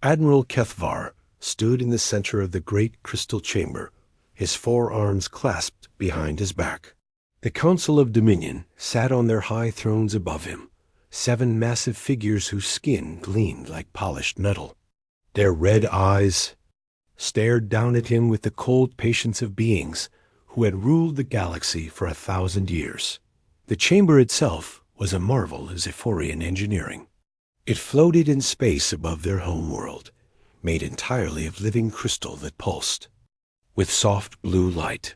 Admiral Kethvar stood in the center of the great crystal chamber, his forearms clasped behind his back. The Council of Dominion sat on their high thrones above him, 7 massive figures whose skin gleamed like polished metal. Their red eyes stared down at him with the cold patience of beings who had ruled the galaxy for 1,000 years. The chamber itself was a marvel of Zephyrian engineering. It floated in space above their homeworld, made entirely of living crystal that pulsed with soft blue light.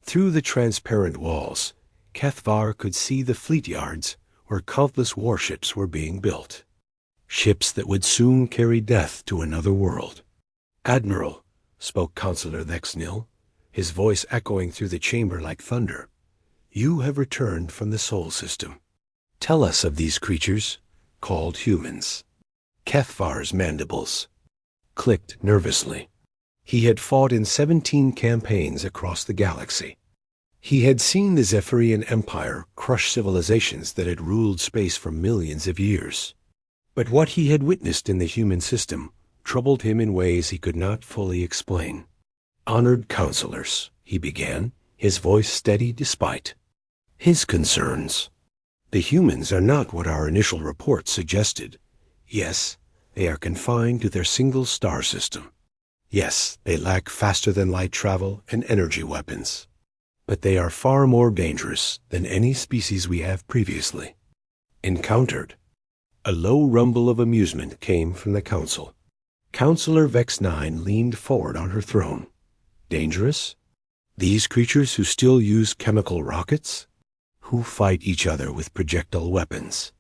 Through the transparent walls, Kethvar could see the fleet yards where countless warships were being built, ships that would soon carry death to another world. "Admiral," spoke Counselor Vexnil, his voice echoing through the chamber like thunder, "you have returned from the Sol system. Tell us of these creatures, called humans." Kethvar's mandibles clicked nervously. He had fought in 17 campaigns across the galaxy. He had seen the Zephyrian Empire crush civilizations that had ruled space for millions of years. But what he had witnessed in the human system troubled him in ways he could not fully explain. "Honored counselors," he began, his voice steady despite his concerns. "The humans are not what our initial reports suggested. Yes, they are confined to their single star system. Yes, they lack faster-than-light travel and energy weapons. But they are far more dangerous than any species we have previously encountered." A low rumble of amusement came from the council. Counselor Vex9 leaned forward on her throne. "Dangerous? These creatures who still use chemical rockets? Who fight each other with projectile weapons?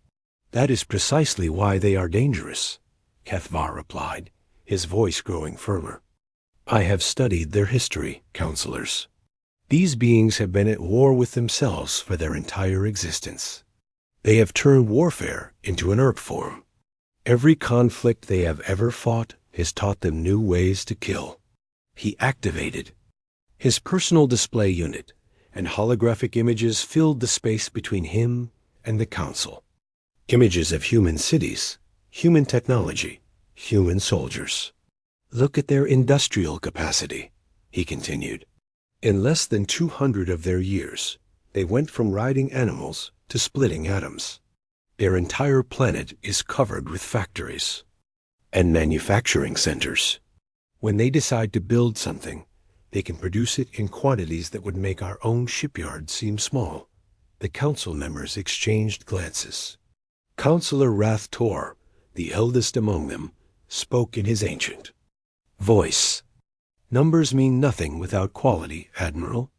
That is precisely why they are dangerous," Kethvar replied, his voice growing firmer. "I have studied their history, counselors. These beings have been at war with themselves for their entire existence. They have turned warfare into an art form. Every conflict they have ever fought has taught them new ways to kill." He activated his personal display unit, and holographic images filled the space between him and the council. Images of human cities, human technology, human soldiers. "Look at their industrial capacity," he continued. "In less than 200 of their years, they went from riding animals to splitting atoms. Their entire planet is covered with factories and manufacturing centers. When they decide to build something, they can produce it in quantities that would make our own shipyard seem small." The council members exchanged glances. Counselor Rath Tor, the eldest among them, spoke in his ancient voice. "Numbers mean nothing without quality, Admiral.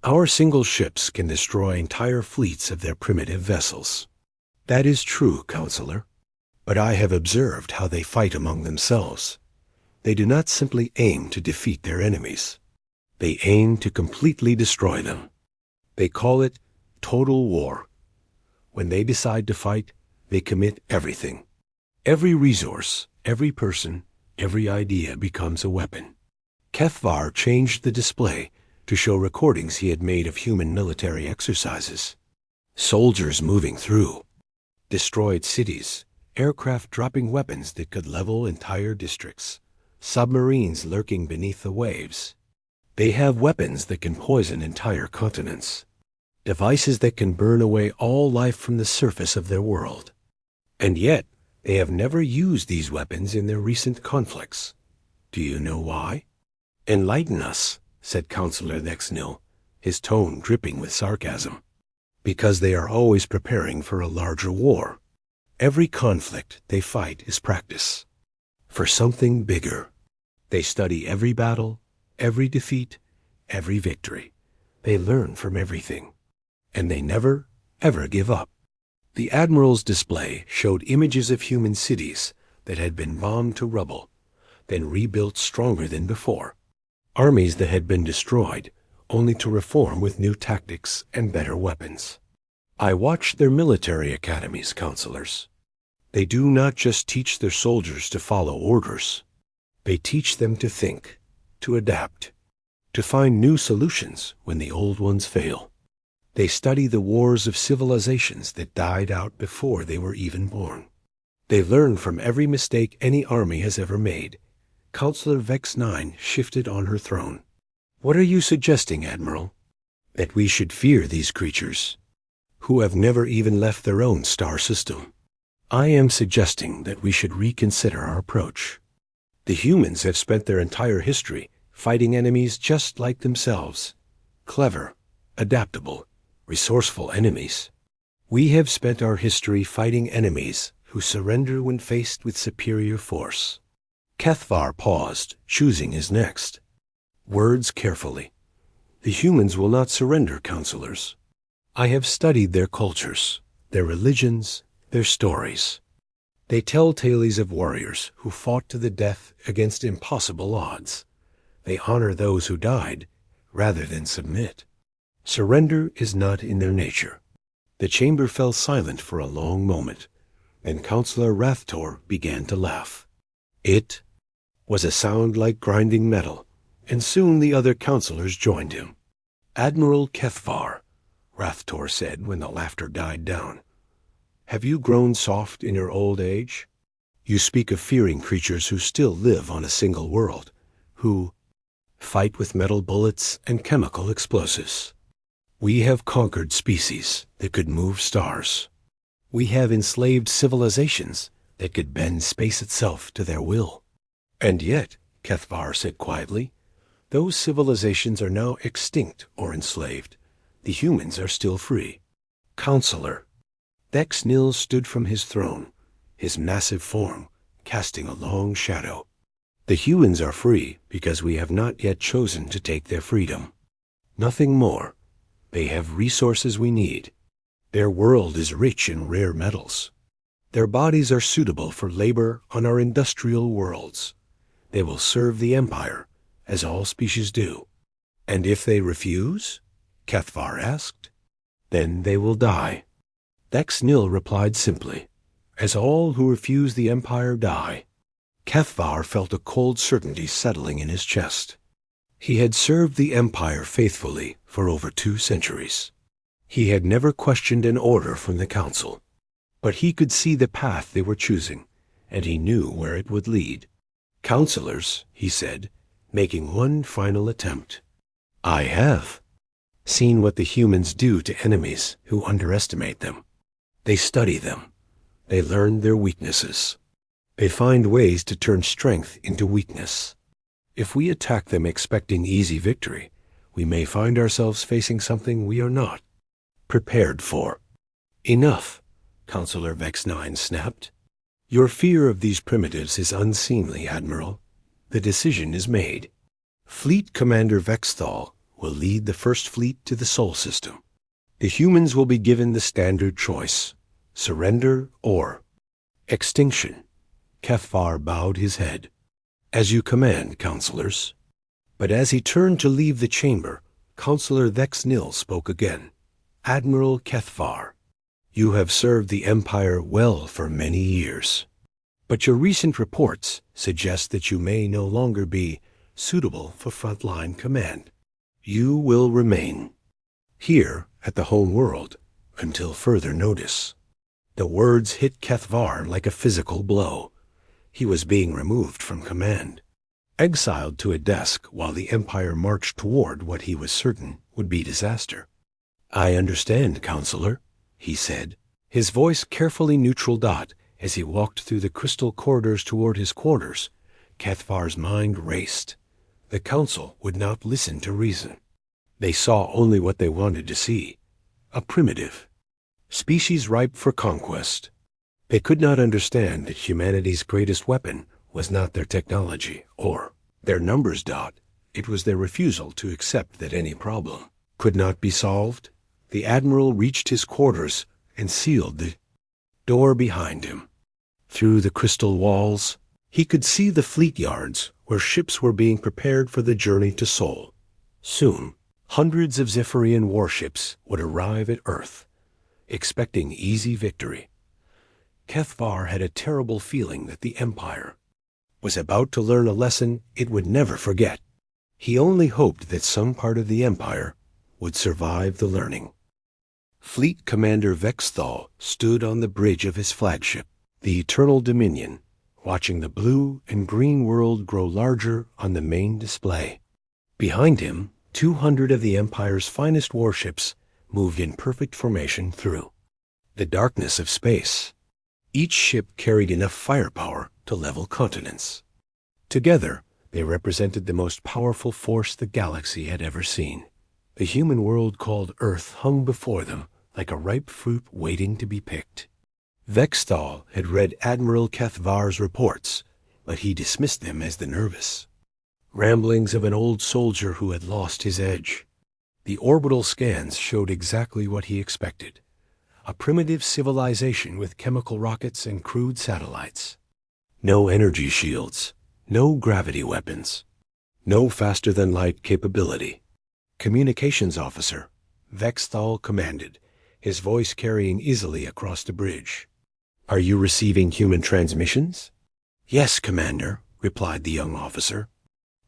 Our single ships can destroy entire fleets of their primitive vessels." "That is true, Counselor. But I have observed how they fight among themselves. They do not simply aim to defeat their enemies. They aim to completely destroy them. They call it total war. When they decide to fight, they commit everything. Every resource, every person, every idea becomes a weapon." Kethvar changed the display to show recordings he had made of human military exercises. Soldiers moving through destroyed cities, aircraft dropping weapons that could level entire districts, submarines lurking beneath the waves. They have weapons that can poison entire continents, devices that can burn away all life from the surface of their world. And yet, they have never used these weapons in their recent conflicts. Do you know why? "Enlighten us," said Counselor Vexnil, his tone dripping with sarcasm. "Because they are always preparing for a larger war. Every conflict they fight is practice for something bigger. They study every battle, every defeat, every victory. They learn from everything. And they never, ever give up." The Admiral's display showed images of human cities that had been bombed to rubble, then rebuilt stronger than before. Armies that had been destroyed, only to reform with new tactics and better weapons. "I watched their military academies, counselors. They do not just teach their soldiers to follow orders. They teach them to think, to adapt, to find new solutions when the old ones fail. They study the wars of civilizations that died out before they were even born. They learn from every mistake any army has ever made. Counselor Vex 9 shifted on her throne. What are you suggesting, Admiral? That we should fear these creatures, who have never even left their own star system. I am suggesting that we should reconsider our approach. The humans have spent their entire history fighting enemies just like themselves. Clever, adaptable, resourceful enemies. We have spent our history fighting enemies who surrender when faced with superior force. Kethvar paused, choosing his next words carefully. The humans will not surrender, counselors. I have studied their cultures, their religions, their stories. They tell tales of warriors who fought to the death against impossible odds. They honor those who died rather than submit. Surrender is not in their nature. The chamber fell silent for a long moment, and Counselor Rathtor began to laugh. It was a sound like grinding metal, and soon the other counselors joined him. Admiral Kethvar, Rathtor said when the laughter died down, have you grown soft in your old age? You speak of fearing creatures who still live on a single world, who fight with metal bullets and chemical explosives. We have conquered species that could move stars. We have enslaved civilizations that could bend space itself to their will. And yet, Kethvar said quietly, those civilizations are now extinct or enslaved. The humans are still free. Counselor. Vex Nil stood from his throne, his massive form casting a long shadow. The humans are free because we have not yet chosen to take their freedom. Nothing more. They have resources we need. Their world is rich in rare metals. Their bodies are suitable for labor on our industrial worlds. They will serve the Empire, as all species do. And if they refuse? Kethvar asked. Then they will die. Vex Nil replied simply, as all who refuse the Empire die. Kethvar felt a cold certainty settling in his chest. He had served the Empire faithfully for over 2 centuries. He had never questioned an order from the Council, but he could see the path they were choosing, and he knew where it would lead. Counselors, he said, making one final attempt. I have seen what the humans do to enemies who underestimate them. They study them. They learn their weaknesses. They find ways to turn strength into weakness. If we attack them expecting easy victory, we may find ourselves facing something we are not prepared for. Enough, Counselor Vex 9 snapped. Your fear of these primitives is unseemly, Admiral. The decision is made. Fleet Commander Vexthal will lead the first fleet to the Sol System. The humans will be given the standard choice, surrender or extinction. Kethvar bowed his head. As you command, counselors. But as he turned to leave the chamber, Counselor Vex Nil spoke again. Admiral Kethvar, you have served the Empire well for many years. But your recent reports suggest that you may no longer be suitable for frontline command. You will remain here at the home world until further notice. The words hit Kethvar like a physical blow. He was being removed from command, exiled to a desk while the Empire marched toward what he was certain would be disaster. I understand, Counselor, he said, his voice carefully neutral dot as he walked through the crystal corridors toward his quarters. Kethvar's mind raced. The Council would not listen to reason. They saw only what they wanted to see, a primitive species ripe for conquest. They could not understand that humanity's greatest weapon was not their technology or their numbers dot. It was their refusal to accept that any problem could not be solved. The Admiral reached his quarters and sealed the door behind him. Through the crystal walls, he could see the fleet yards where ships were being prepared for the journey to Sol. Soon, hundreds of Zephyrian warships would arrive at Earth, expecting easy victory. Kethvar had a terrible feeling that the Empire was about to learn a lesson it would never forget. He only hoped that some part of the Empire would survive the learning. Fleet Commander Vexthal stood on the bridge of his flagship, the Eternal Dominion, watching the blue and green world grow larger on the main display. Behind him, 200 of the Empire's finest warships moved in perfect formation through the darkness of space. Each ship carried enough firepower to level continents. Together, they represented the most powerful force the galaxy had ever seen. The human world called Earth hung before them like a ripe fruit waiting to be picked. Vexthal had read Admiral Kethvar's reports, but he dismissed them as the nervous ramblings of an old soldier who had lost his edge. The orbital scans showed exactly what he expected: a primitive civilization with chemical rockets and crude satellites. No energy shields, no gravity weapons, no faster-than-light capability. Communications officer, Vexthal commanded, his voice carrying easily across the bridge. "Are you receiving human transmissions?" "Yes, Commander," replied the young officer,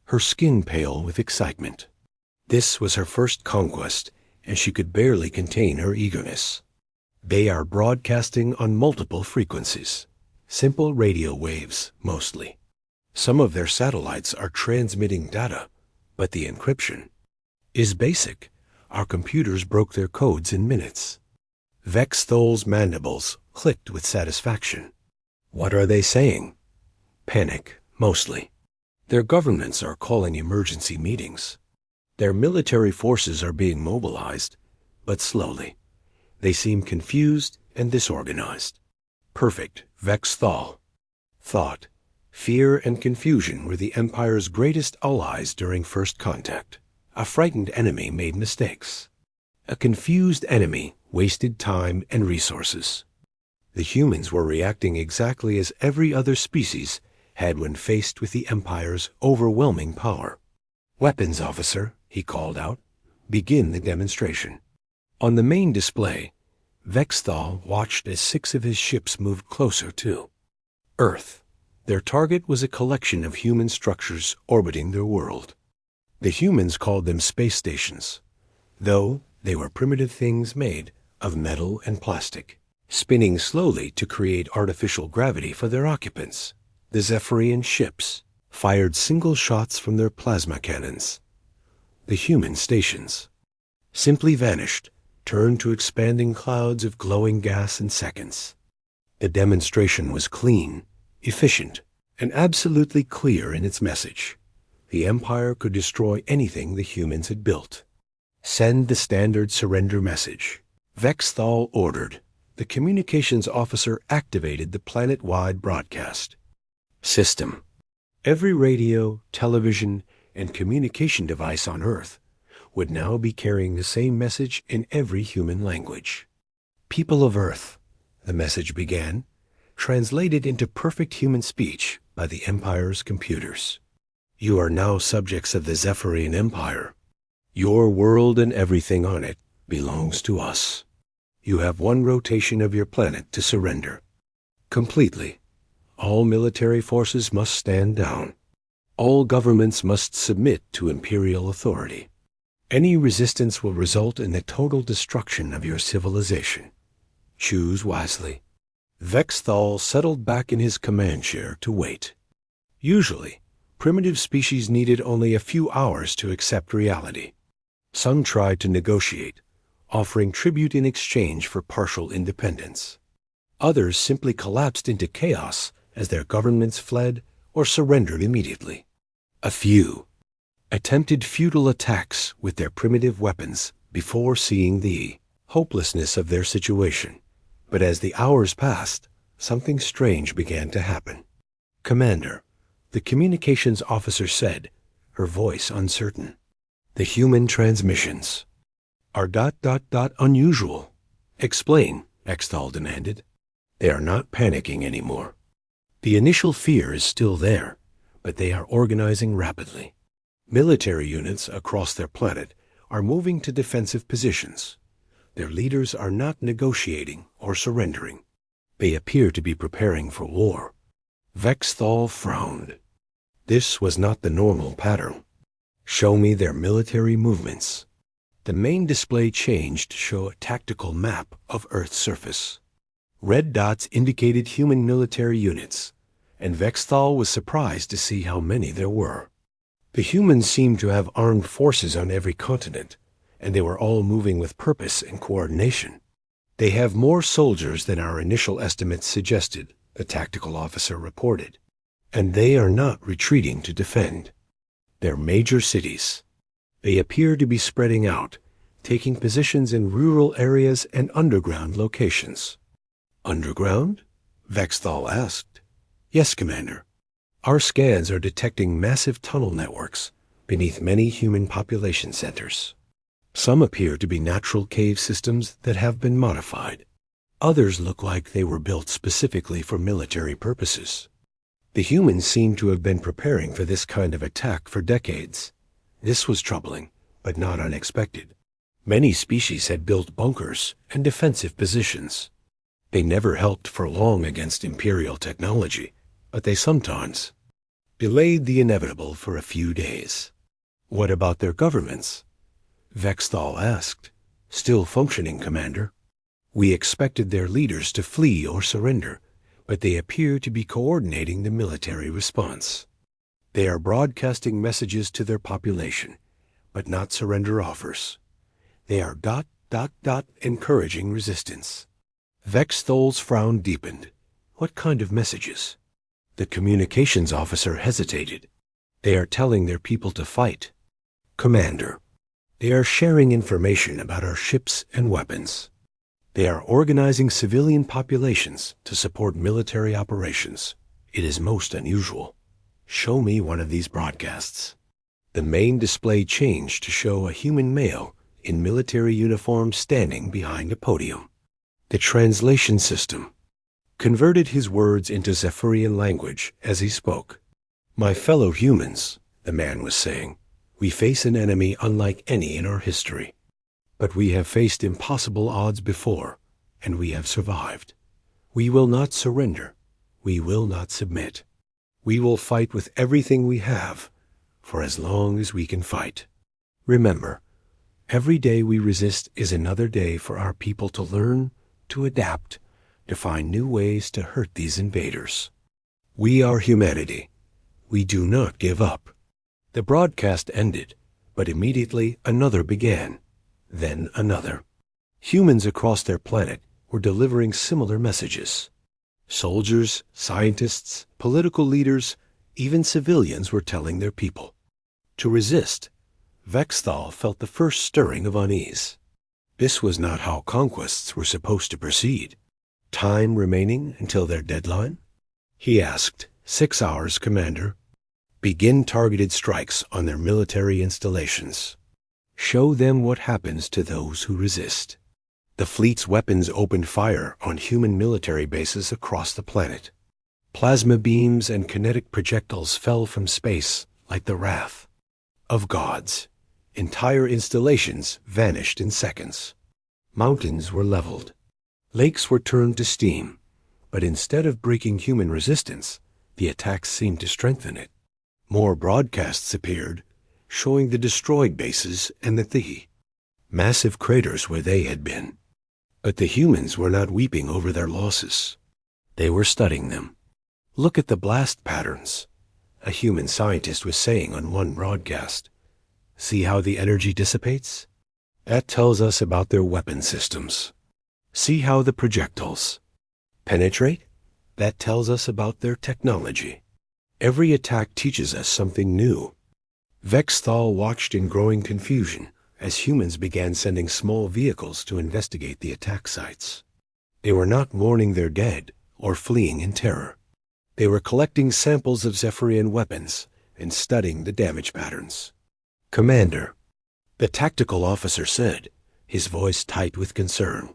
her skin pale with excitement. This was her first conquest, and she could barely contain her eagerness. "They are broadcasting on multiple frequencies, simple radio waves mostly. Some of their satellites are transmitting data, but the encryption is basic. Our computers broke their codes in minutes." Vexthal's mandibles clicked with satisfaction. "What are they saying?" "Panic, mostly. Their governments are calling emergency meetings. Their military forces are being mobilized, but slowly. They seem confused and disorganized." Perfect, Vexthal thought. Fear and confusion were the Empire's greatest allies during first contact. A frightened enemy made mistakes. A confused enemy wasted time and resources. The humans were reacting exactly as every other species had when faced with the Empire's overwhelming power. "Weapons officer," he called out, "begin the demonstration." On the main display, Vexthal watched as 6 of his ships moved closer to Earth. Their target was a collection of human structures orbiting their world. The humans called them space stations, though they were primitive things made of metal and plastic, spinning slowly to create artificial gravity for their occupants. The Zephyrian ships fired single shots from their plasma cannons. The human stations simply vanished, turned to expanding clouds of glowing gas in seconds. The demonstration was clean, efficient, and absolutely clear in its message. The Empire could destroy anything the humans had built. "Send the standard surrender message," Vexthal ordered. The communications officer activated the planet-wide broadcast system. Every radio, television, and communication device on Earth would now be carrying the same message in every human language. "People of Earth," the message began, translated into perfect human speech by the Empire's computers. "You are now subjects of the Zephyrian Empire. Your world and everything on it belongs to us. You have one rotation of your planet to surrender completely. All military forces must stand down. All governments must submit to imperial authority. Any resistance will result in the total destruction of your civilization. Choose wisely." Vexthal settled back in his command chair to wait. Usually, primitive species needed only a few hours to accept reality. Some tried to negotiate, offering tribute in exchange for partial independence. Others simply collapsed into chaos as their governments fled or surrendered immediately. A few attempted futile attacks with their primitive weapons before seeing the hopelessness of their situation. But as the hours passed, something strange began to happen. "Commander," the communications officer said, her voice uncertain, "the human transmissions are ... unusual." "Explain," Vexthal demanded. "They are not panicking anymore. The initial fear is still there, but they are organizing rapidly. Military units across their planet are moving to defensive positions. Their leaders are not negotiating or surrendering. They appear to be preparing for war." Vexthal frowned. This was not the normal pattern. "Show me their military movements." The main display changed to show a tactical map of Earth's surface. Red dots indicated human military units, and Vexthal was surprised to see how many there were. The humans seemed to have armed forces on every continent, and they were all moving with purpose and coordination. They have more soldiers than our initial estimates suggested, the tactical officer reported, and they are not retreating to defend. They're major cities. They appear to be spreading out, taking positions in rural areas and underground locations. Underground? Vexthal asked. Yes, Commander. Our scans are detecting massive tunnel networks beneath many human population centers. Some appear to be natural cave systems that have been modified. Others look like they were built specifically for military purposes. The humans seem to have been preparing for this kind of attack for decades. This was troubling, but not unexpected. Many species had built bunkers and defensive positions. They never helped for long against Imperial technology, but they sometimes delayed the inevitable for a few days. What about their governments? Vexthal asked. Still functioning, Commander. We expected their leaders to flee or surrender, but they appear to be coordinating the military response. They are broadcasting messages to their population, but not surrender offers. They are encouraging resistance. Vexthal's frown deepened. What kind of messages? The communications officer hesitated. They are telling their people to fight. Commander, they are sharing information about our ships and weapons. They are organizing civilian populations to support military operations. It is most unusual. Show me one of these broadcasts. The main display changed to show a human male in military uniform standing behind a podium. The translation system converted his words into Zephyrian language as he spoke. My fellow humans, the man was saying, we face an enemy unlike any in our history. But we have faced impossible odds before, and we have survived. We will not surrender. We will not submit. We will fight with everything we have, for as long as we can fight. Remember, every day we resist is another day for our people to learn, to adapt, to find new ways to hurt these invaders. We are humanity. We do not give up. The broadcast ended, but immediately another began, then another. Humans across their planet were delivering similar messages. Soldiers, scientists, political leaders, even civilians were telling their people to resist. Vexthal felt the first stirring of unease. This was not how conquests were supposed to proceed. Time remaining until their deadline? He asked. 6 hours, Commander. Begin targeted strikes on their military installations. Show them what happens to those who resist. The fleet's weapons opened fire on human military bases across the planet. Plasma beams and kinetic projectiles fell from space like the wrath of gods. Entire installations vanished in seconds. Mountains were leveled. Lakes were turned to steam, but instead of breaking human resistance, the attacks seemed to strengthen it. More broadcasts appeared, showing the destroyed bases and the massive craters where they had been. But the humans were not weeping over their losses. They were studying them. Look at the blast patterns, a human scientist was saying on one broadcast. See how the energy dissipates? That tells us about their weapon systems. See how the projectiles penetrate? That tells us about their technology. Every attack teaches us something new. Vexthal watched in growing confusion as humans began sending small vehicles to investigate the attack sites. They were not mourning their dead or fleeing in terror. They were collecting samples of Zephyrian weapons and studying the damage patterns. Commander, the tactical officer said, his voice tight with concern.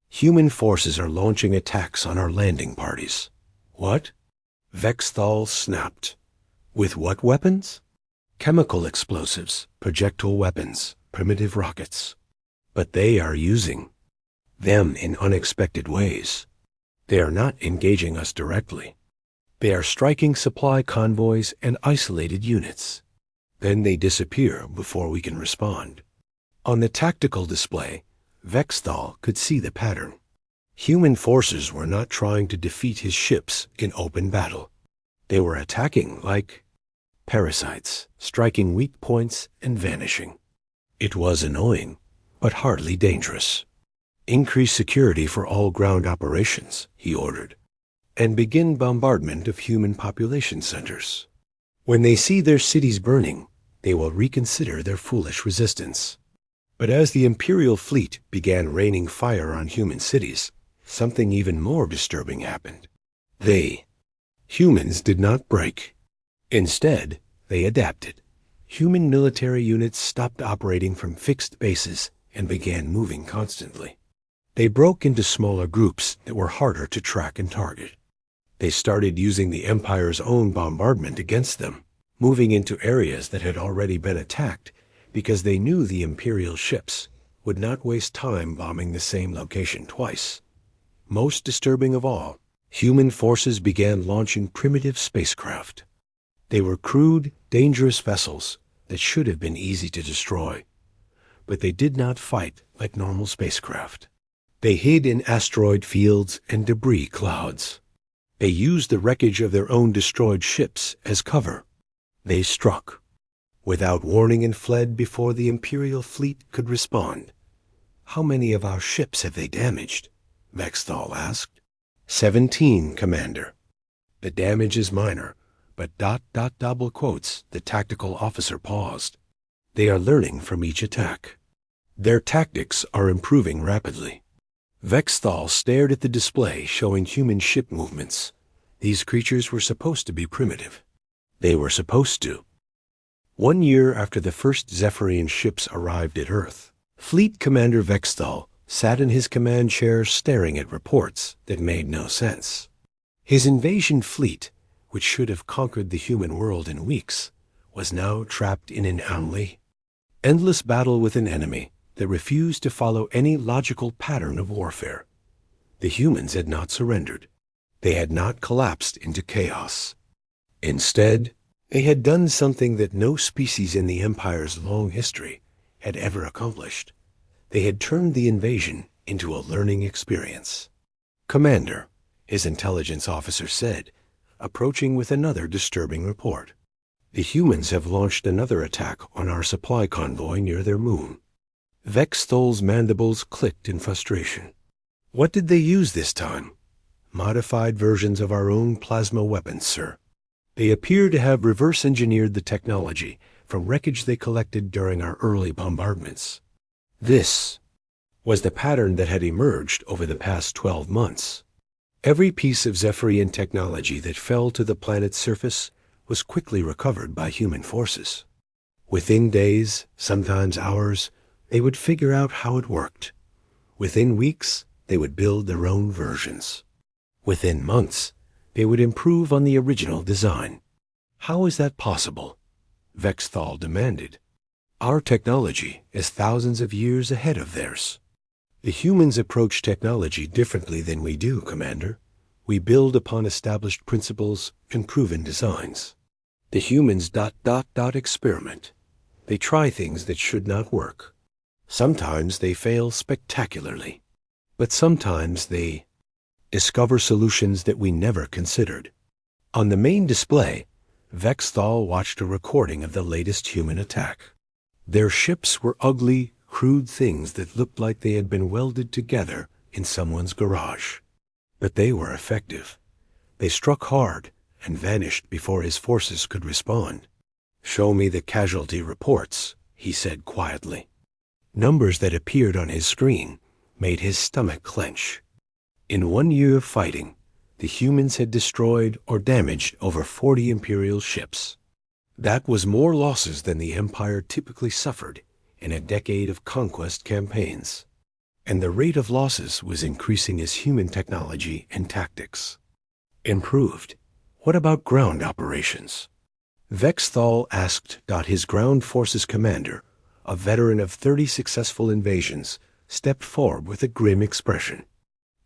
Human forces are launching attacks on our landing parties. What? Vexthal snapped. With what weapons? Chemical explosives, projectile weapons, primitive rockets. But they are using them in unexpected ways. They are not engaging us directly. They are striking supply convoys and isolated units. Then they disappear before we can respond. On the tactical display, Vexthal could see the pattern. Human forces were not trying to defeat his ships in open battle. They were attacking like parasites, striking weak points and vanishing. It was annoying, but hardly dangerous. Increase security for all ground operations, he ordered, and begin bombardment of human population centers. When they see their cities burning, they will reconsider their foolish resistance. But as the Imperial fleet began raining fire on human cities, something even more disturbing happened. Humans did not break. Instead, they adapted. Human military units stopped operating from fixed bases and began moving constantly. They broke into smaller groups that were harder to track and target. They started using the Empire's own bombardment against them, moving into areas that had already been attacked because they knew the Imperial ships would not waste time bombing the same location twice. Most disturbing of all, human forces began launching primitive spacecraft. They were crude, dangerous vessels that should have been easy to destroy. But they did not fight like normal spacecraft. They hid in asteroid fields and debris clouds. They used the wreckage of their own destroyed ships as cover. They struck without warning and fled before the Imperial fleet could respond. "How many of our ships have they damaged?" Vexthal asked. 17, Commander. "The damage is minor, but ... double quotes, the tactical officer paused. They are learning from each attack. Their tactics are improving rapidly." Vexthal stared at the display showing human ship movements. These creatures were supposed to be primitive. They were supposed to. 1 year after the first Zephyrian ships arrived at Earth, Fleet Commander Vexthal sat in his command chair staring at reports that made no sense. His invasion fleet, which should have conquered the human world in weeks, was now trapped in an endless battle with an enemy that refused to follow any logical pattern of warfare. The humans had not surrendered. They had not collapsed into chaos. Instead, they had done something that no species in the Empire's long history had ever accomplished. They had turned the invasion into a learning experience. "Commander," his intelligence officer said, approaching with another disturbing report. "The humans have launched another attack on our supply convoy near their moon." Vexthal's mandibles clicked in frustration. "What did they use this time?" "Modified versions of our own plasma weapons, sir. They appear to have reverse-engineered the technology from wreckage they collected during our early bombardments." This was the pattern that had emerged over the past 12 months. Every piece of Zephyrian technology that fell to the planet's surface was quickly recovered by human forces. Within days, sometimes hours, they would figure out how it worked. Within weeks, they would build their own versions. Within months, they would improve on the original design. "How is that possible?" Vexthal demanded. "Our technology is thousands of years ahead of theirs." "The humans approach technology differently than we do, Commander. We build upon established principles and proven designs. The humans ... experiment. They try things that should not work. Sometimes they fail spectacularly, but sometimes they discover solutions that we never considered." On the main display, Vexthal watched a recording of the latest human attack. Their ships were ugly, crude things that looked like they had been welded together in someone's garage. But they were effective. They struck hard and vanished before his forces could respond. "Show me the casualty reports," he said quietly. Numbers that appeared on his screen made his stomach clench. In 1 year of fighting, the humans had destroyed or damaged over 40 Imperial ships. That was more losses than the Empire typically suffered in a decade of conquest campaigns. And the rate of losses was increasing as human technology and tactics improved. "What about ground operations?" Vexthal asked. His ground forces commander, a veteran of 30 successful invasions, stepped forward with a grim expression.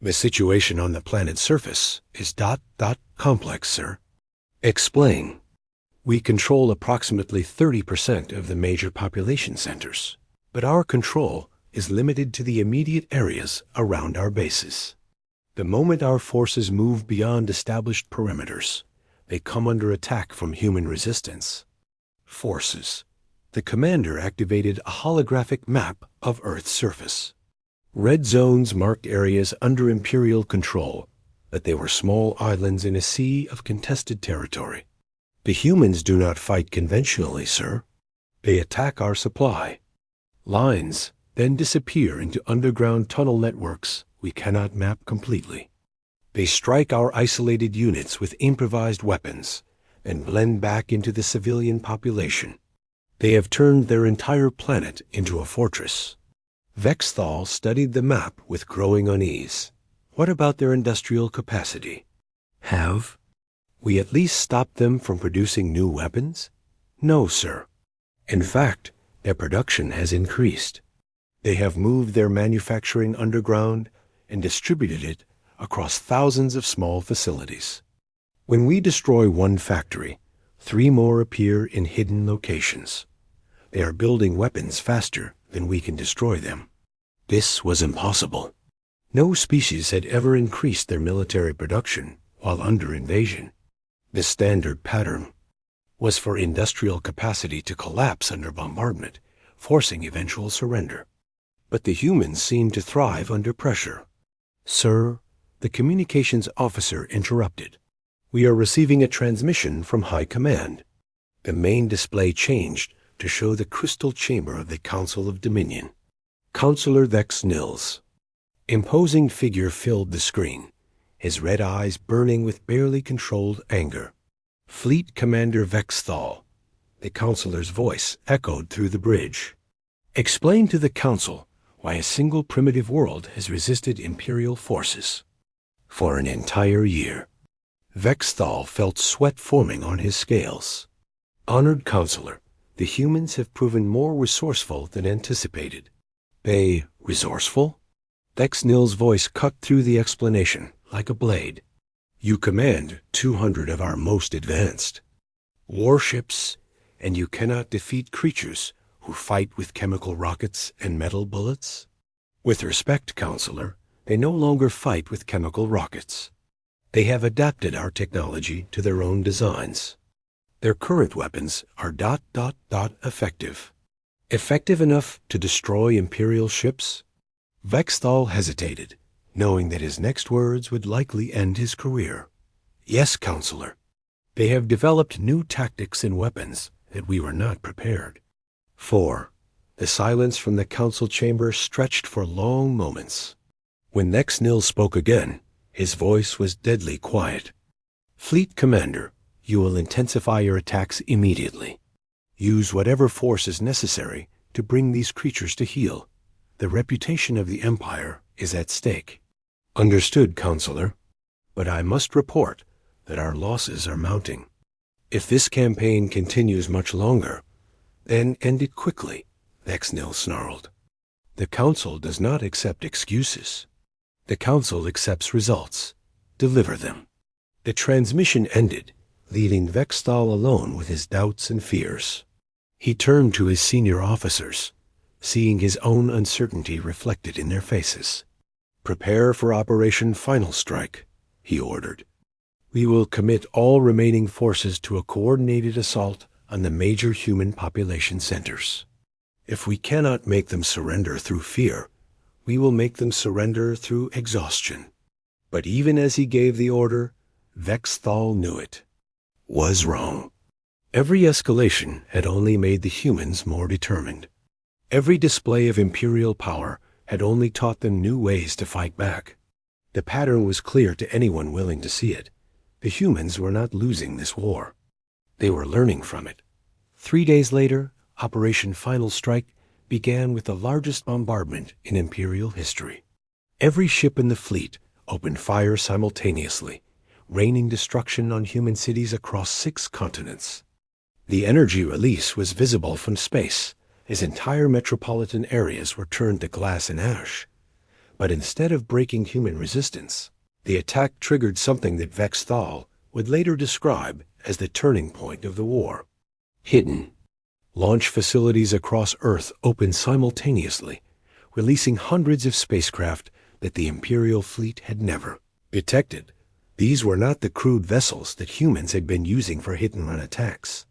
"The situation on the planet's surface is ... complex, sir." "Explain." "We control approximately 30% of the major population centers, but our control is limited to the immediate areas around our bases. The moment our forces move beyond established perimeters, they come under attack from human resistance. Forces. The commander activated a holographic map of Earth's surface. Red zones marked areas under Imperial control, but they were small islands in a sea of contested territory. The humans do not fight conventionally, sir. They attack our supply lines, then disappear into underground tunnel networks we cannot map completely. They strike our isolated units with improvised weapons and blend back into the civilian population. They have turned their entire planet into a fortress. Vexthal studied the map with growing unease. What about their industrial capacity? Have we at least stopped them from producing new weapons? No, sir. In fact, their production has increased. They have moved their manufacturing underground and distributed it across thousands of small facilities. When we destroy one factory, 3 more appear in hidden locations. They are building weapons faster than we can destroy them. This was impossible. No species had ever increased their military production while under invasion. The standard pattern was for industrial capacity to collapse under bombardment, forcing eventual surrender. But the humans seemed to thrive under pressure. Sir, the communications officer interrupted. We are receiving a transmission from High Command. The main display changed to show the crystal chamber of the Council of Dominion. Counselor Vex Nils. Imposing figure filled the screen, his red eyes burning with barely controlled anger. Fleet Commander Vexthal. The counselor's voice echoed through the bridge. Explain to the Council why a single primitive world has resisted Imperial forces for an entire year. Vexthal felt sweat forming on his scales. Honored Counselor, the humans have proven more resourceful than anticipated. They resourceful? Vexnil's voice cut through the explanation like a blade. You command 200 of our most advanced warships, and you cannot defeat creatures who fight with chemical rockets and metal bullets? With respect, Counselor, they no longer fight with chemical rockets. They have adapted our technology to their own designs. Their current weapons are ... effective. Effective enough to destroy Imperial ships? Vexthal hesitated, knowing that his next words would likely end his career. Yes, Counselor. They have developed new tactics and weapons that we were not prepared for. The silence from the council chamber stretched for long moments. When Vexnil spoke again, his voice was deadly quiet. Fleet Commander, you will intensify your attacks immediately. Use whatever force is necessary to bring these creatures to heel. The reputation of the Empire is at stake. Understood, Counselor. But I must report that our losses are mounting. If this campaign continues much longer, then end it quickly, Vexnil snarled. The Council does not accept excuses. The Council accepts results. Deliver them. The transmission ended, leaving Vexthal alone with his doubts and fears. He turned to his senior officers, seeing his own uncertainty reflected in their faces. Prepare for Operation Final Strike, he ordered. We will commit all remaining forces to a coordinated assault on the major human population centers. If we cannot make them surrender through fear, we will make them surrender through exhaustion. But even as he gave the order, Vexthal knew it was wrong. Every escalation had only made the humans more determined. Every display of Imperial power had only taught them new ways to fight back. The pattern was clear to anyone willing to see it. The humans were not losing this war. They were learning from it. 3 days later, Operation Final Strike began with the largest bombardment in Imperial history. Every ship in the fleet opened fire simultaneously, raining destruction on human cities across 6 continents. The energy release was visible from space, as entire metropolitan areas were turned to glass and ash. But instead of breaking human resistance, the attack triggered something that Vexthal would later describe as the turning point of the war. Hidden. Launch facilities across Earth opened simultaneously, releasing hundreds of spacecraft that the Imperial fleet had never Detected, these were not the crude vessels that humans had been using for hit-and-run attacks.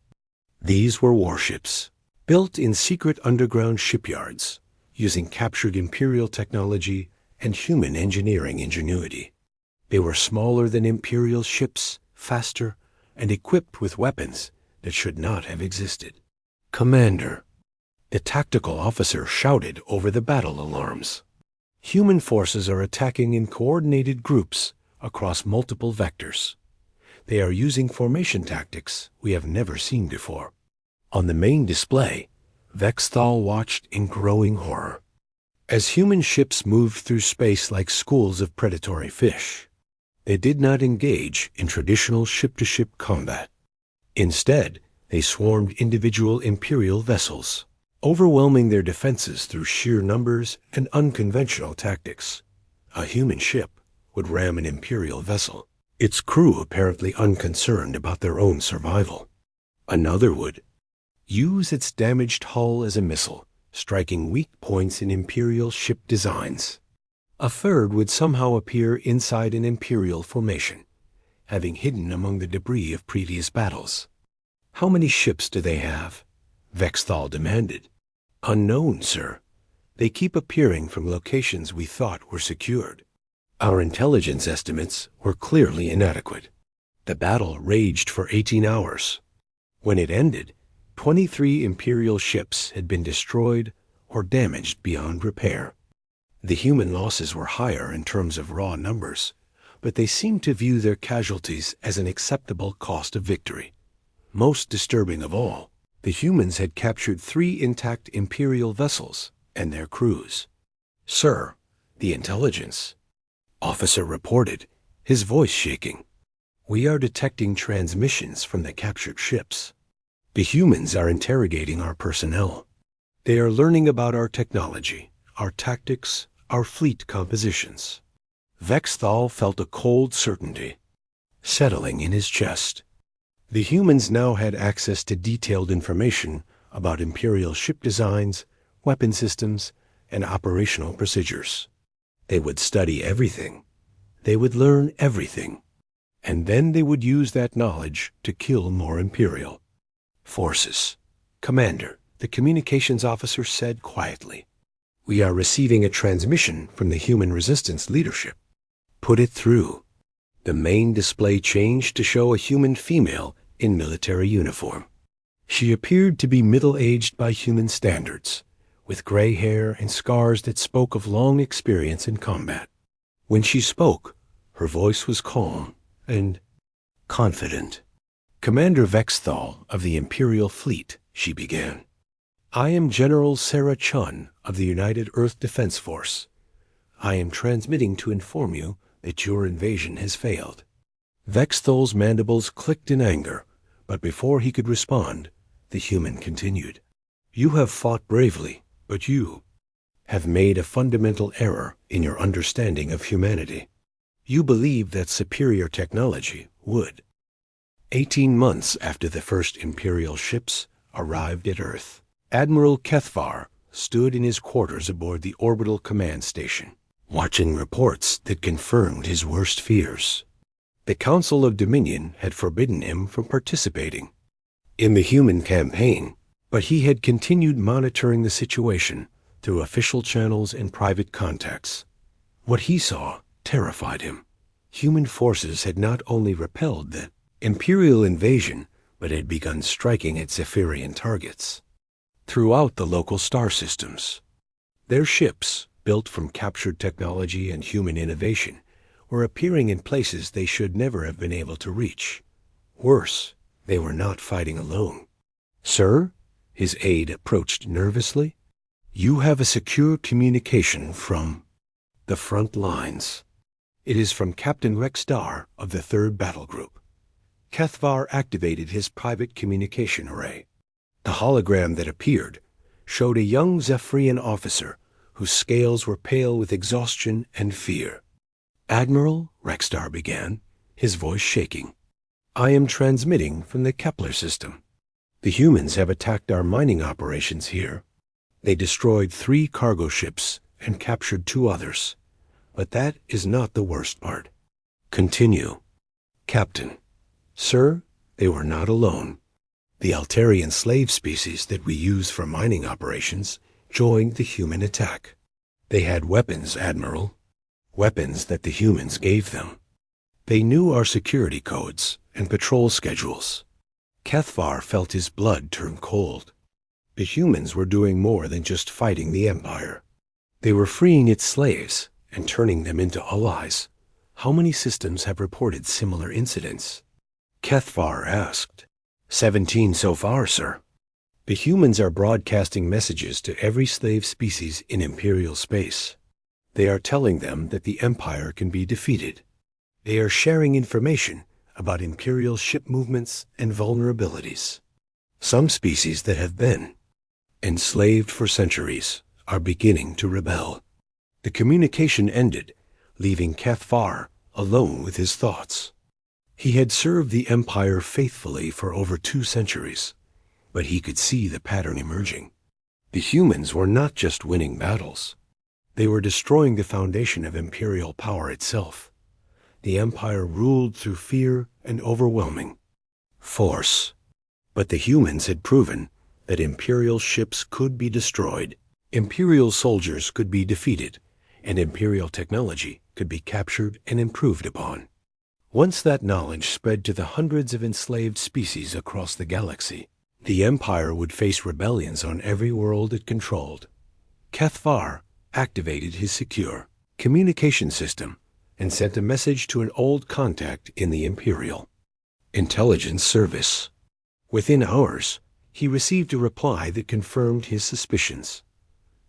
These were warships, built in secret underground shipyards, using captured Imperial technology and human engineering ingenuity. They were smaller than Imperial ships, faster, and equipped with weapons that should not have existed. "Commander," the tactical officer shouted over the battle alarms. "Human forces are attacking in coordinated groups across multiple vectors. They are using formation tactics we have never seen before." On the main display, Vexthal watched in growing horror. As human ships moved through space like schools of predatory fish, they did not engage in traditional ship-to-ship combat. Instead, they swarmed individual Imperial vessels, overwhelming their defenses through sheer numbers and unconventional tactics. A human ship would ram an Imperial vessel, its crew apparently unconcerned about their own survival. Another would use its damaged hull as a missile, striking weak points in Imperial ship designs. A third would somehow appear inside an Imperial formation, having hidden among the debris of previous battles. "How many ships do they have?" Vexthal demanded. "Unknown, sir. They keep appearing from locations we thought were secured." Our intelligence estimates were clearly inadequate. The battle raged for 18 hours. When it ended, 23 Imperial ships had been destroyed or damaged beyond repair. The human losses were higher in terms of raw numbers, but they seemed to view their casualties as an acceptable cost of victory. Most disturbing of all, the humans had captured 3 intact Imperial vessels and their crews. "Sir, the intelligence," officer reported, his voice shaking. "We are detecting transmissions from the captured ships. The humans are interrogating our personnel. They are learning about our technology, our tactics, our fleet compositions." Vexthal felt a cold certainty settling in his chest. The humans now had access to detailed information about Imperial ship designs, weapon systems, and operational procedures. They would study everything. They would learn everything. And then they would use that knowledge to kill more Imperial forces. "Commander," the communications officer said quietly, "we are receiving a transmission from the human resistance leadership." "Put it through." The main display changed to show a human female in military uniform. She appeared to be middle-aged by human standards, with gray hair and scars that spoke of long experience in combat. When she spoke, her voice was calm and confident. "Commander Vexthal of the Imperial Fleet," she began. "I am General Sarah Chun of the United Earth Defense Force. I am transmitting to inform you that your invasion has failed." Vexthal's mandibles clicked in anger, but before he could respond, the human continued. "You have fought bravely, but you have made a fundamental error in your understanding of humanity. You believed that superior technology would." 18 months after the first Imperial ships arrived at Earth, Admiral Kethvar stood in his quarters aboard the orbital command station, watching reports that confirmed his worst fears. The Council of Dominion had forbidden him from participating in the human campaign, but he had continued monitoring the situation through official channels and private contacts. What he saw terrified him. Human forces had not only repelled the Imperial invasion, but had begun striking at Zephyrian targets throughout the local star systems. Their ships, built from captured technology and human innovation, were appearing in places they should never have been able to reach. Worse, they were not fighting alone. "Sir," his aide approached nervously, "you have a secure communication from the front lines. It is from Captain Rexdar of the 3rd Battle Group." Kethvar activated his private communication array. The hologram that appeared showed a young Zephyrian officer whose scales were pale with exhaustion and fear. "Admiral," Rexdar began, his voice shaking, "I am transmitting from the Kepler system. The humans have attacked our mining operations here. They destroyed 3 cargo ships and captured 2 others. But that is not the worst part. Continue. Captain. Sir, they were not alone. The Altarian slave species that we use for mining operations joined the human attack. They had weapons, Admiral. Weapons that the humans gave them. They knew our security codes and patrol schedules. Cathvar felt his blood turn cold. The humans were doing more than just fighting the Empire. They were freeing its slaves and turning them into allies. How many systems have reported similar incidents? Cathvar asked. 17 so far, sir. The humans are broadcasting messages to every slave species in Imperial space. They are telling them that the Empire can be defeated. They are sharing information about Imperial ship movements and vulnerabilities. Some species that have been enslaved for centuries are beginning to rebel. The communication ended, leaving Cathvar alone with his thoughts. He had served the Empire faithfully for over 2 centuries, but he could see the pattern emerging. The humans were not just winning battles. They were destroying the foundation of Imperial power itself. The Empire ruled through fear and overwhelming force. But the humans had proven that Imperial ships could be destroyed, Imperial soldiers could be defeated, and Imperial technology could be captured and improved upon. Once that knowledge spread to the hundreds of enslaved species across the galaxy, the Empire would face rebellions on every world it controlled. Cathvar activated his secure communication system and sent a message to an old contact in the Imperial Intelligence Service. Within hours, he received a reply that confirmed his suspicions.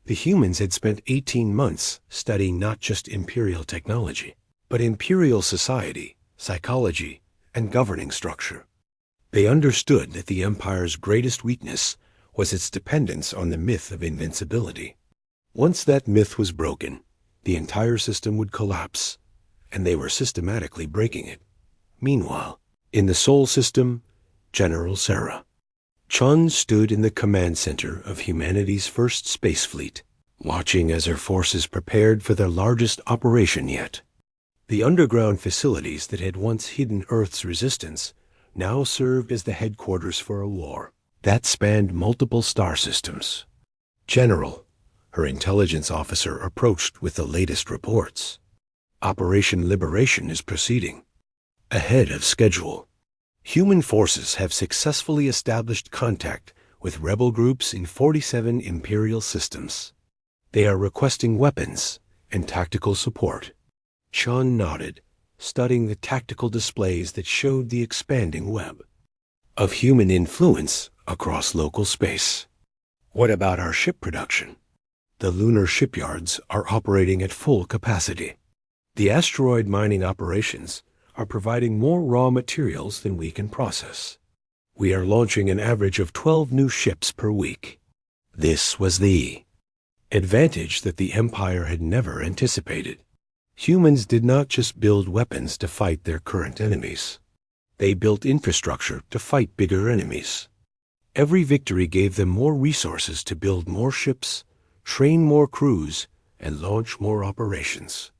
The humans had spent 18 months studying not just Imperial technology, but Imperial society, psychology, and governing structure. They understood that the Empire's greatest weakness was its dependence on the myth of invincibility. Once that myth was broken, the entire system would collapse, and they were systematically breaking it. Meanwhile, in the Sol system, General Sarah Chun stood in the command center of humanity's first space fleet, watching as her forces prepared for their largest operation yet. The underground facilities that had once hidden Earth's resistance now served as the headquarters for a war that spanned multiple star systems. General, her intelligence officer approached with the latest reports. Operation Liberation is proceeding ahead of schedule. Human forces have successfully established contact with rebel groups in 47 Imperial systems. They are requesting weapons and tactical support. Chun nodded, studying the tactical displays that showed the expanding web of human influence across local space. What about our ship production? The lunar shipyards are operating at full capacity. The asteroid mining operations are providing more raw materials than we can process. We are launching an average of 12 new ships per week. This was the advantage that the Empire had never anticipated. Humans did not just build weapons to fight their current enemies. They built infrastructure to fight bigger enemies. Every victory gave them more resources to build more ships, train more crews, and launch more operations.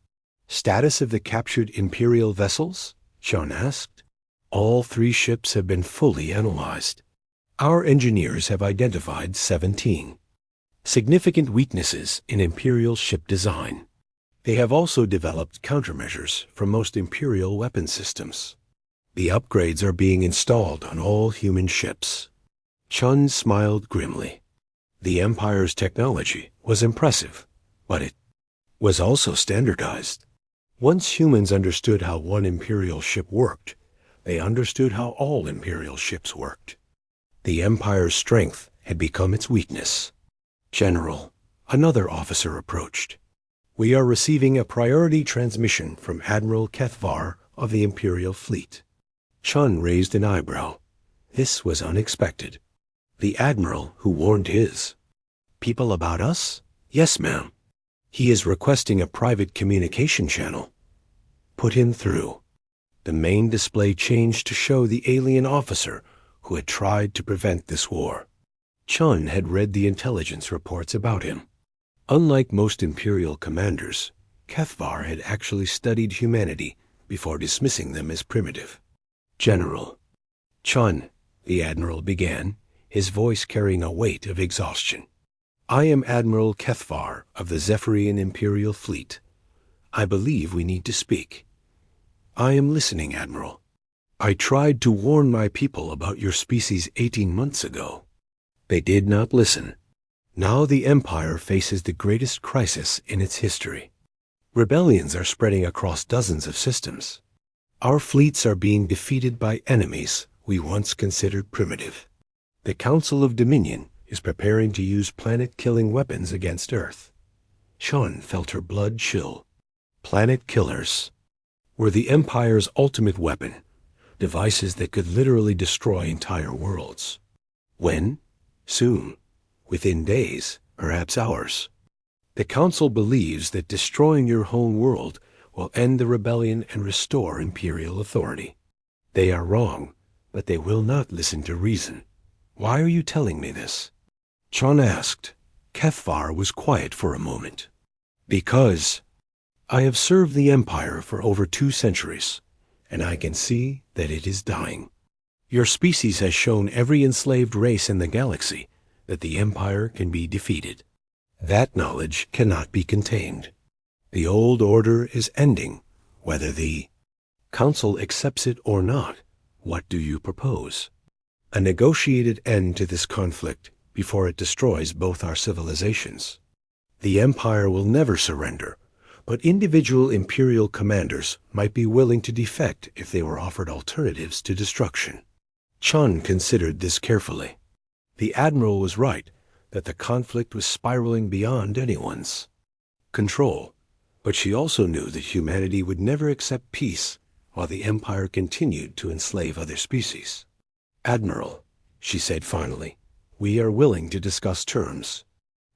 Status of the captured Imperial vessels? Chun asked. All 3 ships have been fully analyzed. Our engineers have identified 17 significant weaknesses in Imperial ship design. They have also developed countermeasures for most Imperial weapon systems. The upgrades are being installed on all human ships. Chun smiled grimly. The Empire's technology was impressive, but it was also standardized. Once humans understood how one Imperial ship worked, they understood how all Imperial ships worked. The Empire's strength had become its weakness. General, another officer approached. We are receiving a priority transmission from Admiral Cathvar of the Imperial Fleet. Chun raised an eyebrow. This was unexpected. The Admiral who warned his people about us? Yes, ma'am. He is requesting a private communication channel. Put him through. The main display changed to show the alien officer who had tried to prevent this war. Chun had read the intelligence reports about him. Unlike most Imperial commanders, Cathvar had actually studied humanity before dismissing them as primitive. "General Chun," the admiral began, his voice carrying a weight of exhaustion. "I am Admiral Kethvar of the Zephyrian Imperial Fleet. I believe we need to speak." "I am listening, Admiral. I tried to warn my people about your species 18 months ago. They did not listen. Now the Empire faces the greatest crisis in its history. Rebellions are spreading across dozens of systems. Our fleets are being defeated by enemies we once considered primitive. The Council of Dominion is preparing to use planet-killing weapons against Earth." Sean felt her blood chill. Planet killers were the Empire's ultimate weapon, devices that could literally destroy entire worlds. When? Soon. Within days, perhaps hours. The Council believes that destroying your home world will end the rebellion and restore Imperial authority. They are wrong, but they will not listen to reason. "Why are you telling me this?" Chun asked. Kethvar was quiet for a moment. "Because I have served the Empire for over 2 centuries, and I can see that it is dying. Your species has shown every enslaved race in the galaxy that the Empire can be defeated. That knowledge cannot be contained. The old order is ending, whether the Council accepts it or not. What do you propose?" "A negotiated end to this conflict before it destroys both our civilizations. The Empire will never surrender, but individual Imperial commanders might be willing to defect if they were offered alternatives to destruction." Chun considered this carefully. The Admiral was right that the conflict was spiraling beyond anyone's control, but she also knew that humanity would never accept peace while the Empire continued to enslave other species. "Admiral," she said finally, "we are willing to discuss terms,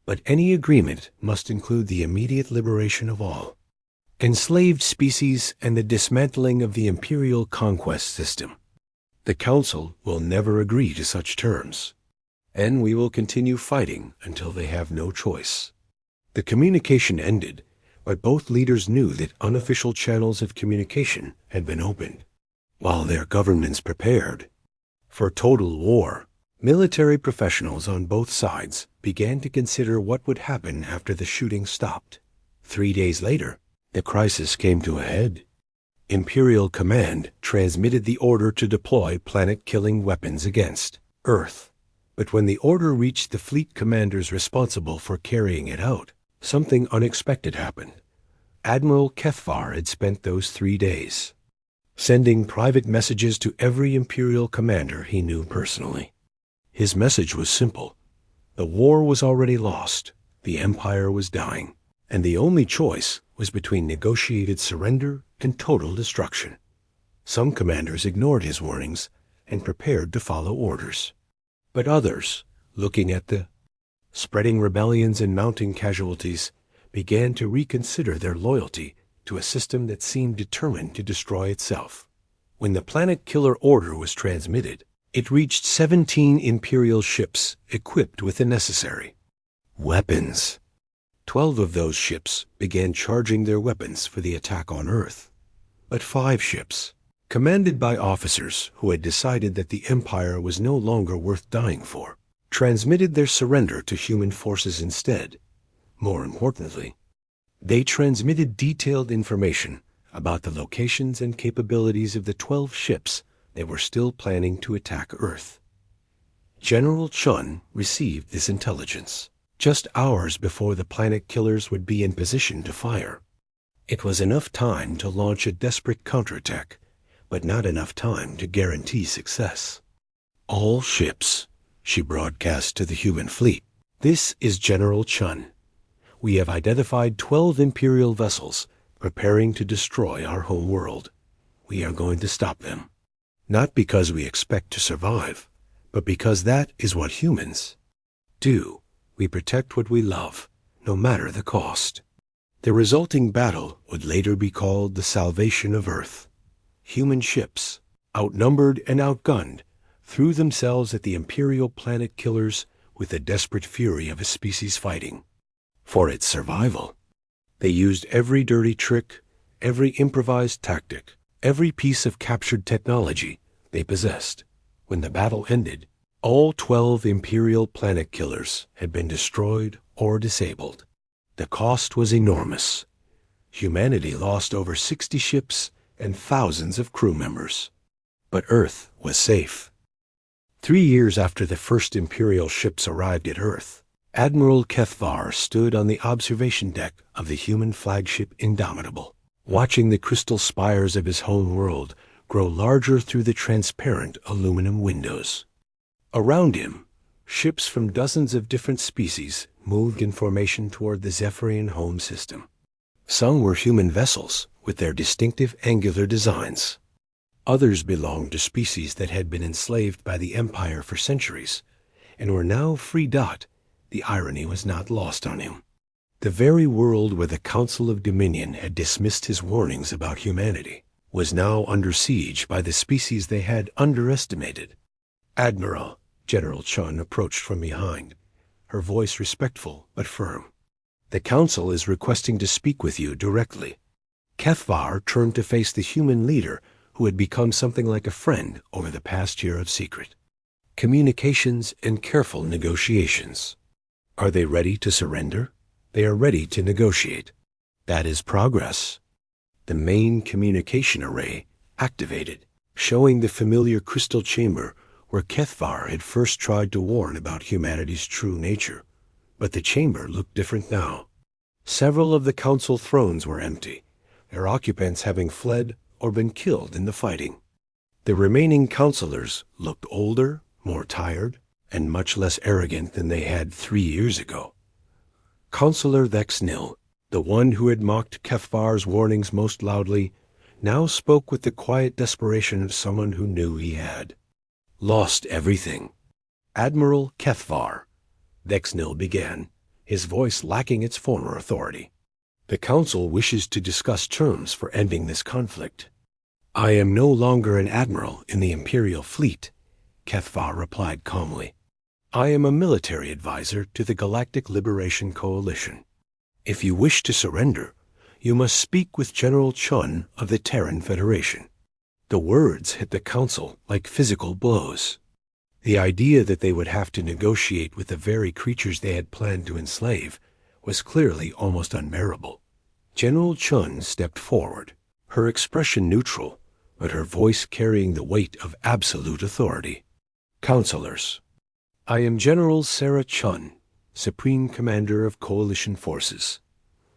but any agreement must include the immediate liberation of all enslaved species and the dismantling of the Imperial conquest system. The Council will never agree to such terms, and we will continue fighting until they have no choice." The communication ended, but both leaders knew that unofficial channels of communication had been opened. While their governments prepared for total war, military professionals on both sides began to consider what would happen after the shooting stopped. 3 days later, the crisis came to a head. Imperial Command transmitted the order to deploy planet-killing weapons against Earth. But when the order reached the fleet commanders responsible for carrying it out, something unexpected happened. Admiral Kethvar had spent those 3 days sending private messages to every Imperial commander he knew personally. His message was simple. The war was already lost, the Empire was dying, and the only choice was between negotiated surrender and total destruction. Some commanders ignored his warnings and prepared to follow orders. But others, looking at the spreading rebellions and mounting casualties, began to reconsider their loyalty to a system that seemed determined to destroy itself. When the Planet Killer order was transmitted, it reached 17 Imperial ships equipped with the necessary weapons. 12 of those ships began charging their weapons for the attack on Earth. But 5 ships, commanded by officers who had decided that the Empire was no longer worth dying for, transmitted their surrender to human forces instead. More importantly, they transmitted detailed information about the locations and capabilities of the 12 ships that were still planning to attack Earth. General Chun received this intelligence just hours before the planet killers would be in position to fire. It was enough time to launch a desperate counterattack, but not enough time to guarantee success. "All ships," she broadcast to the human fleet. "This is General Chun. We have identified 12 Imperial vessels preparing to destroy our home world. We are going to stop them. Not because we expect to survive, but because that is what humans do. We protect what we love, no matter the cost." The resulting battle would later be called the Salvation of Earth. Human ships, outnumbered and outgunned, threw themselves at the Imperial planet killers with the desperate fury of a species fighting for its survival. They used every dirty trick, every improvised tactic, every piece of captured technology they possessed. When the battle ended, all 12 Imperial planet killers had been destroyed or disabled. The cost was enormous. Humanity lost over 60 ships and thousands of crew members. But Earth was safe. 3 years after the first Imperial ships arrived at Earth, Admiral Kethvar stood on the observation deck of the human flagship Indomitable, watching the crystal spires of his home world grow larger through the transparent aluminum windows. Around him, ships from dozens of different species moved in formation toward the Zephyrian home system. Some were human vessels with their distinctive angular designs. Others belonged to species that had been enslaved by the Empire for centuries and were now free. The irony was not lost on him. The very world where the Council of Dominion had dismissed his warnings about humanity was now under siege by the species they had underestimated. "Admiral," General Chun approached from behind, her voice respectful but firm. "The Council is requesting to speak with you directly." Kethvar turned to face the human leader who had become something like a friend over the past year of secret communications and careful negotiations. Are they ready to surrender? They are ready to negotiate. That is progress. The main communication array activated, showing the familiar crystal chamber where Kethvar had first tried to warn about humanity's true nature. But the chamber looked different now. Several of the council thrones were empty, their occupants having fled or been killed in the fighting. The remaining counselors looked older, more tired, and much less arrogant than they had 3 years ago. Counselor Vexnil, the one who had mocked Kethvar's warnings most loudly, now spoke with the quiet desperation of someone who knew he had lost everything. "Admiral Kethvar," Vexnil began, his voice lacking its former authority. "The Council wishes to discuss terms for ending this conflict." "I am no longer an admiral in the Imperial fleet," Kethvar replied calmly. "I am a military advisor to the Galactic Liberation Coalition. If you wish to surrender, you must speak with General Chun of the Terran Federation." The words hit the Council like physical blows. The idea that they would have to negotiate with the very creatures they had planned to enslave was clearly almost unbearable. General Chun stepped forward, her expression neutral, but her voice carrying the weight of absolute authority. "Counselors, I am General Sarah Chun, Supreme Commander of Coalition Forces.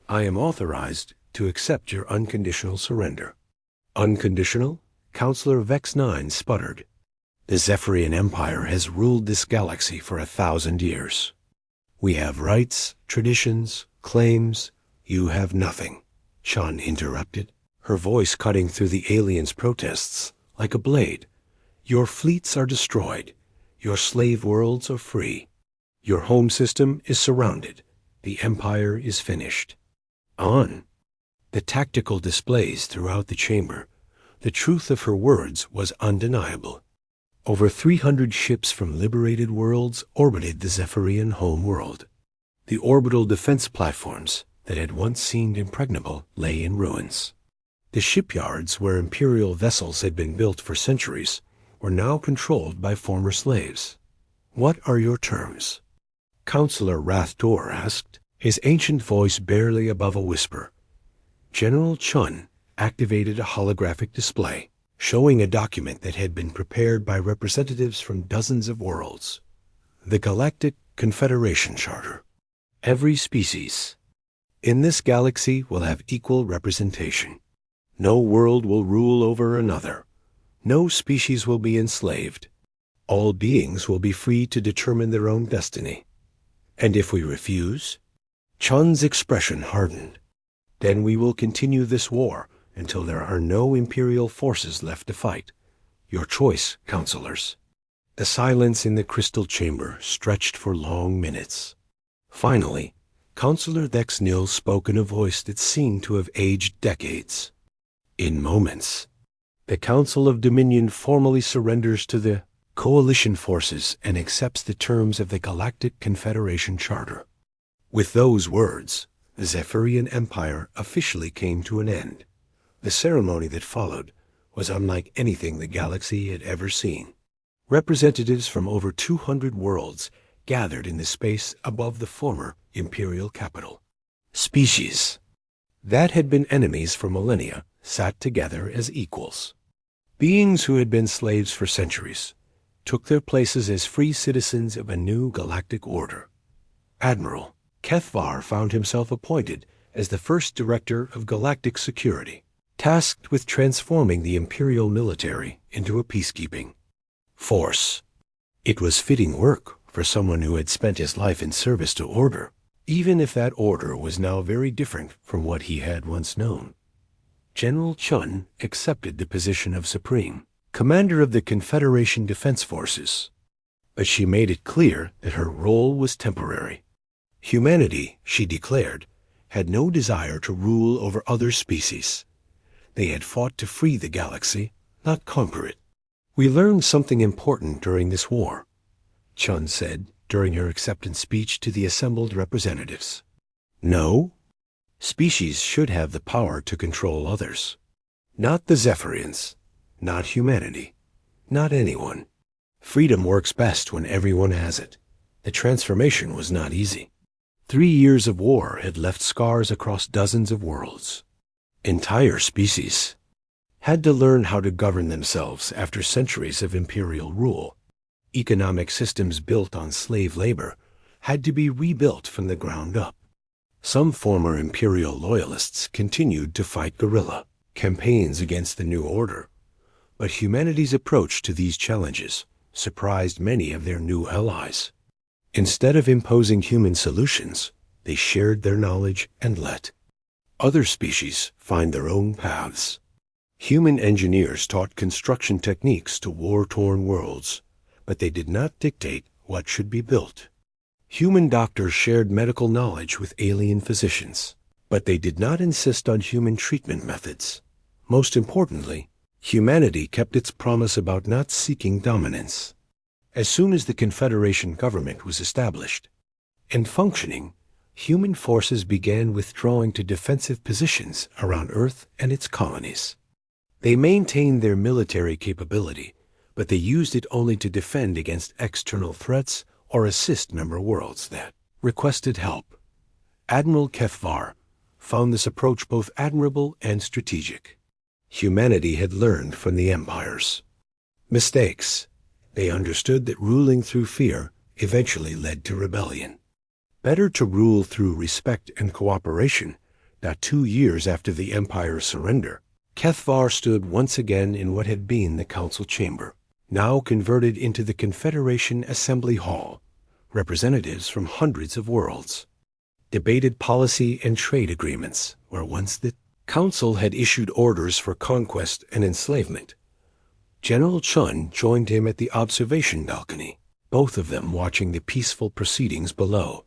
I am authorized to accept your unconditional surrender." "Unconditional?" Counselor Vex-9 sputtered. "The Zephyrian Empire has ruled this galaxy for 1,000 years. We have rights, traditions, claims. You have nothing," Chun interrupted, her voice cutting through the aliens' protests like a blade. "Your fleets are destroyed. Your slave worlds are free. Your home system is surrounded. The Empire is finished." On. The tactical displays throughout the chamber, the truth of her words was undeniable. Over 300 ships from liberated worlds orbited the Zephyrian home world. The orbital defense platforms that had once seemed impregnable lay in ruins. The shipyards where Imperial vessels had been built for centuries were now controlled by former slaves. "What are your terms?" Counselor Rathdor asked, his ancient voice barely above a whisper. General Chun activated a holographic display, showing a document that had been prepared by representatives from dozens of worlds. The Galactic Confederation Charter. Every species in this galaxy will have equal representation. No world will rule over another. No species will be enslaved. All beings will be free to determine their own destiny. And if we refuse? Chun's expression hardened. Then we will continue this war until there are no Imperial forces left to fight. Your choice, counselors. The silence in the crystal chamber stretched for long minutes. Finally, Counselor Vex-9 spoke in a voice that seemed to have aged decades. "In moments, the Council of Dominion formally surrenders to the Coalition forces and accepts the terms of the Galactic Confederation Charter." With those words, the Zephyrian Empire officially came to an end. The ceremony that followed was unlike anything the galaxy had ever seen. Representatives from over 200 worlds gathered in the space above the former imperial capital. Species that had been enemies for millennia sat together as equals. Beings who had been slaves for centuries took their places as free citizens of a new galactic order. Admiral Kethvar found himself appointed as the first director of galactic security, tasked with transforming the imperial military into a peacekeeping force. It was fitting work for someone who had spent his life in service to order, even if that order was now very different from what he had once known. General Chun accepted the position of Supreme Commander of the Confederation Defense Forces, but she made it clear that her role was temporary. Humanity, she declared, had no desire to rule over other species. They had fought to free the galaxy, not conquer it. "We learned something important during this war," Chun said during her acceptance speech to the assembled representatives. "No, species should have the power to control others. Not the Zephyrians, not humanity, not anyone. Freedom works best when everyone has it. The transformation was not easy. 3 years of war had left scars across dozens of worlds. Entire species had to learn how to govern themselves after centuries of imperial rule. Economic systems built on slave labor had to be rebuilt from the ground up. Some former imperial loyalists continued to fight guerrilla campaigns against the new order, but humanity's approach to these challenges surprised many of their new allies. Instead of imposing human solutions, they shared their knowledge and let other species find their own paths. Human engineers taught construction techniques to war-torn worlds, but they did not dictate what should be built. Human doctors shared medical knowledge with alien physicians, but they did not insist on human treatment methods. Most importantly, humanity kept its promise about not seeking dominance. As soon as the Confederation government was established and functioning, human forces began withdrawing to defensive positions around Earth and its colonies. They maintained their military capability, but they used it only to defend against external threats or assist member worlds that requested help. Admiral Kethvar found this approach both admirable and strategic. Humanity had learned from the empires mistakes. They understood that ruling through fear eventually led to rebellion. Better to rule through respect and cooperation. Not 2 years after the empire's surrender, Kethvar stood once again in what had been the council chamber, now converted into the Confederation Assembly Hall. Representatives from hundreds of worlds debated policy and trade agreements, where once the council had issued orders for conquest and enslavement. General Chun joined him at the observation balcony, both of them watching the peaceful proceedings below.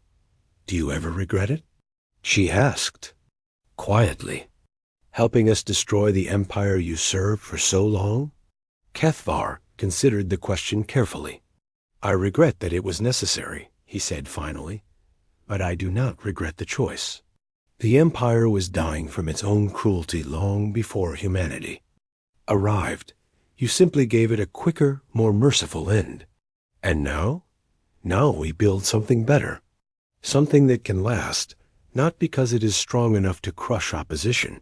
"Do you ever regret it?" she asked, quietly. "Helping us destroy the empire you served for so long?" Kethvar considered the question carefully. "I regret that it was necessary," he said finally, "but I do not regret the choice. The empire was dying from its own cruelty long before humanity arrived. You simply gave it a quicker, more merciful end. And now? Now we build something better. Something that can last, not because it is strong enough to crush opposition,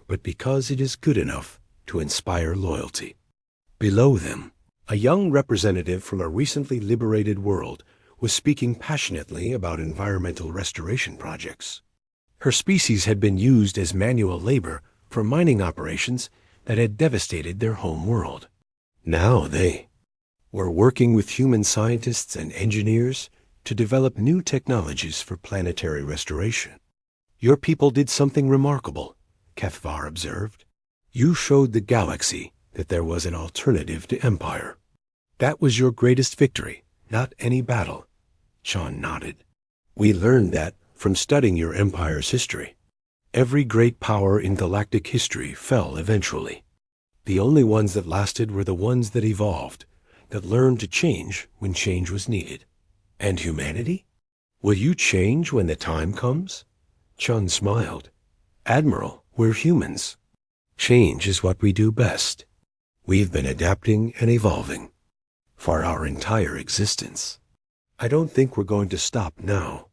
but because it is good enough to inspire loyalty." Below them, a young representative from a recently liberated world was speaking passionately about environmental restoration projects. Her species had been used as manual labor for mining operations that had devastated their home world. Now they were working with human scientists and engineers to develop new technologies for planetary restoration. "Your people did something remarkable," Kethvar observed. "You showed the galaxy that there was an alternative to empire. That was your greatest victory, not any battle." Chun nodded. "We learned that from studying your empire's history. Every great power in galactic history fell eventually. The only ones that lasted were the ones that evolved, that learned to change when change was needed. And humanity? Will you change when the time comes?" Chun smiled. "Admiral, we're humans. Change is what we do best." We've been adapting and evolving for our entire existence. I don't think we're going to stop now.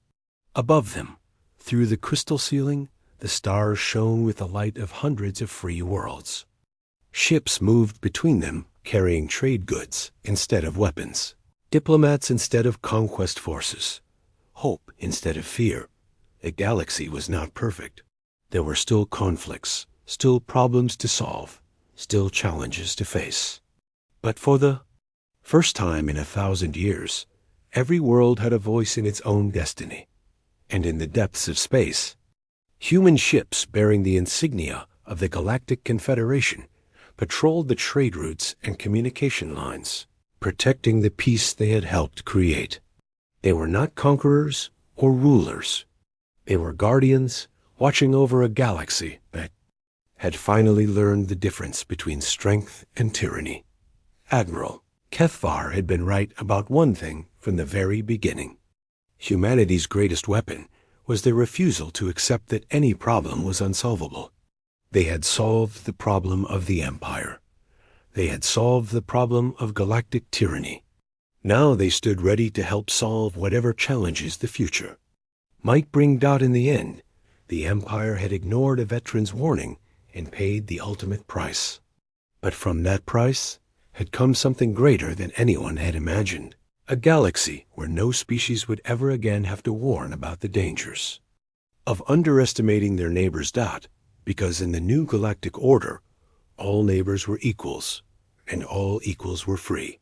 Above them, through the crystal ceiling, the stars shone with the light of hundreds of free worlds. Ships moved between them, carrying trade goods instead of weapons, diplomats instead of conquest forces, hope instead of fear. The galaxy was not perfect. There were still conflicts, still problems to solve, still challenges to face. But for the first time in 1,000 years, every world had a voice in its own destiny. And in the depths of space, human ships bearing the insignia of the Galactic Confederation patrolled the trade routes and communication lines, protecting the peace they had helped create. They were not conquerors or rulers. They were guardians watching over a galaxy that had finally learned the difference between strength and tyranny. Admiral Kethvar had been right about one thing from the very beginning. Humanity's greatest weapon was their refusal to accept that any problem was unsolvable. They had solved the problem of the Empire. They had solved the problem of galactic tyranny. Now they stood ready to help solve whatever challenges the future might bring. In the end, the Empire had ignored a veteran's warning and paid the ultimate price. But from that price had come something greater than anyone had imagined. A galaxy where no species would ever again have to warn about the dangers of underestimating their neighbor's dot, because in the new galactic order, all neighbors were equals, and all equals were free.